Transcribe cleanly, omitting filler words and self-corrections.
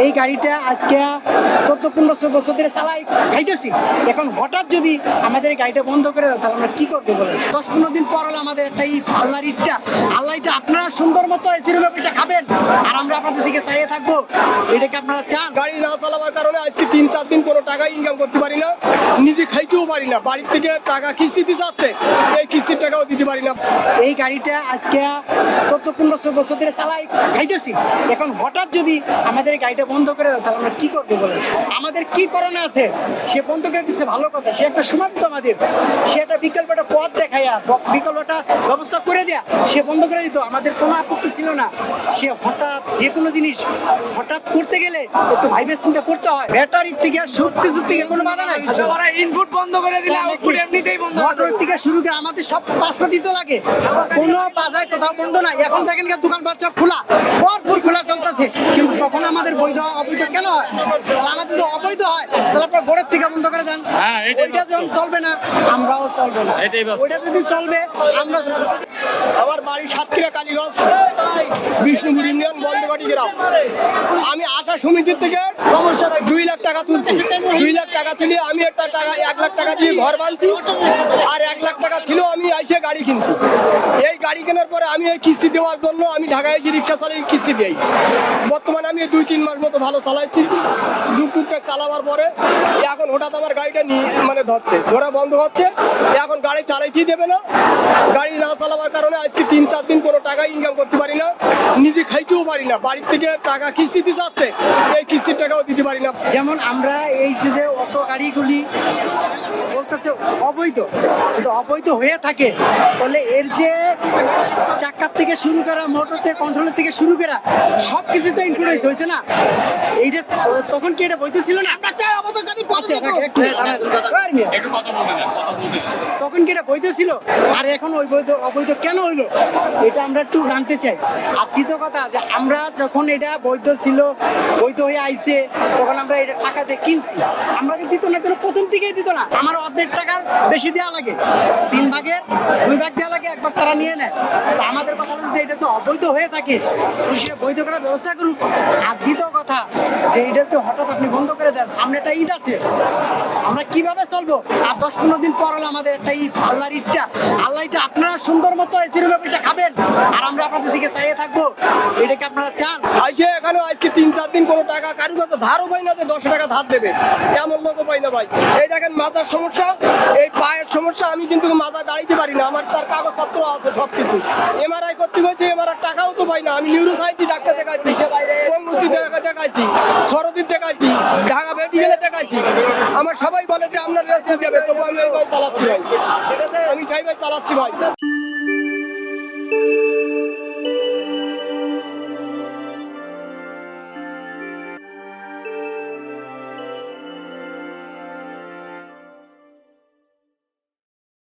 এই গাড়িটা আজকে 14-15 বছর ধরে চালাই খাইতেছি। এখন হঠাৎ যদি আমাদের এই গাড়িটা বন্ধ করে দেয় তাহলে আমরা কি করবো বলেন? 10-15 দিন পর হলো আমাদের একটা ঈদ, আল্লাহর ঈদটা। আল্লাহ ঈদটা আপনারা সুন্দর মতো এসি রুমে বসে খাবেন আর আমরা আপনাদের দিকে চাইয়ে থাকবো। এটাকে আপনারা চান? গাড়ি না চালাবার কারণে আজকে 3-4 দিন কোনো টাকা ইনকাম করতে পারি না, নিজে খাইতেও পারি না। বাড়ির থেকে টাকা কিস্তিতে যাচ্ছে, এই কিস্তির টাকাও দিতে পারি না। এই গাড়িটা আজকে 14-15 বছর ধরে চালাই খাইতেছি। এখন হঠাৎ যদি আমাদের এই গাড়িটা বন্ধ করে দেয় তাহলে আমরা কি করবো বলেন? আমাদের কি করণে আছে? সে বন্ধ করে দিচ্ছে ভালো কথা, সে একটা সময় দিত আমাদের, সে একটা বিকল্প একটা পথ দেখাইয়া বিকল্পটা ব্যবস্থা করে দেয়া সে বন্ধ করে দিত, আমাদের কোনো আপত্তি ছিল না। সে হঠাৎ যে কোনো জিনিস হঠাৎ করতে গেলে একটু ভাইবে চিন্তা করতে হয়। ব্যাটারির থেকে সব কিছুর থেকে কোনো বাধা নাই। ওরা ইনপুট বন্ধ করে দিলে আউটপুট এমনিতেই বন্ধ হয়ে মোটর থেকে শুরু করে আমাদের সব পাশপাতি তো লাগে, কোনো বাজার কোথাও বন্ধ নাই। এখন দেখেন দোকান বাচ্চা খোলা, ভরপুর খোলা চলতেছে, কিন্তু তখন আমাদের বৈধ অবৈধ কেন হয়? তাহলে আমাদের যদি অবৈধ হয় তাহলে আপনার গোড়ের থেকে বন্ধ করে দেন। ওইটা যখন চলবে না আমরাও চলবে না, ওইটা যদি চলবে আমরা। আমার বাড়ি সাতক্ষীরা কালীগঞ্জ, বিষ্ণুপুর ইউনিয়ন, বন্ধবাড়ি গ্রাম। আমি আশা সমিতির থেকে 2 লাখ টাকা তুলছি। 2 লাখ টাকা তুলে আমি একটা টাকা 1 লাখ টাকা দিয়ে ঘর বানছি, আর 1 লাখ টাকা ছিল আমি এসে গাড়ি কিনছি। এই গাড়ি কেনার পরে আমি এই কিস্তি দেওয়ার জন্য আমি ঢাকায় এসে রিক্সা চালিয়ে কিস্তি দিই। বর্তমানে আমি 2-3 মাস মতো ভালো চালাচ্ছি, যুগ টুকটাক চালাবার পরে এখন হঠাৎ আমার গাড়িটা মানে ধরা বন্ধ হচ্ছে। এখন গাড়ি চালাইতেই দেবে না। গাড়ি না চালাবার কারণে আজকে 3-4 দিন কোনো টাকা ইনকাম করতে পারি না, নিজে খাইতেও পারি না। বাড়ির থেকে টাকা কিস্তিতে যাচ্ছে, এই কিস্তির টাকাও দিতে পারি না। যেমন আমরা এই যে অটো গাড়িগুলি বলতেছে অবৈধ, যদি অবৈধ হয়ে থাকে তাহলে এর যে চাকার থেকে শুরু করা, মোটর থেকে কন্ট্রোলের থেকে শুরু করা সব কিছু তো ইনক্লুড হয়েছে না। এইটা তখন কি এটা বৈধ ছিল না? আমরা চাই অবৈধ গাড়ি পৌঁছে তখন কি এটা বৈধ ছিল? আর এখন ওই অবৈধ কেন হইলো এটা আমরা একটু জানতে চাই। আর দ্বিতীয় কথা যে আমরা যখন এটা বৈধ ছিল, বৈধ হয়ে আইছে, তখন আমরা এটা টাকা দিয়ে কিনছি, আমরা দিত না, কেন প্রথম থেকেই দিত না। আমার অর্ধেক টাকার বেশি দেওয়া লাগে, 3 ভাগের 2 ভাগ দেওয়া লাগে, 1 ভাগ তারা নিয়ে নেয়। তো আমাদের কথা হলো যে এটা তো অবৈধ হয়ে থাকে, সেটা বৈধ করার ব্যবস্থা করুক। আর দ্বিতীয় কথা যে এটা তো হঠাৎ আপনি বন্ধ করে দেন, সামনে একটা ঈদ আছে, আমরা কিভাবে চলবো? আর 10-15 দিন পর হলো আমাদের একটা ঈদ, আল্লাহর ঈদটা। আল্লাহ ঈদটা আপনারা সুন্দর মতো এসি রুমে বসে খাবেন আর আমরা আপনাদের দিকে চাইয়ে থাকবো। এটাকে আপনারা চান? আইসে এখানে আজকে 3-4 দিন কোনো টাকা কারুর কাছে ধারও পাই না যে 10 টাকা ধার দেবে, এমন লোকও পাই না ভাই। এই দেখেন মাথার সমস্যা, এই পায়ের সমস্যা, আমি কিন্তু মাথায় দাঁড়াইতে পারি না। আমার তার কাগজপত্র আছে সব কিছু, এমআরআই করতে হয়েছে, এমআরআই টাকাও তো পাই না। আমি নিউরো চাইছি, ডাক্তার দেখাইছি, পঙ্গুতি দেখাইছি, সরদীপ দেখাইছি, ঢাকা মেডিকেলে দেখাইছি। আমার সবাই বলে যে আপনার রেস্ট দেবে, তবু আমি চালাচ্ছি ভাই, আমি চাই ভাই চালাচ্ছি ভাই।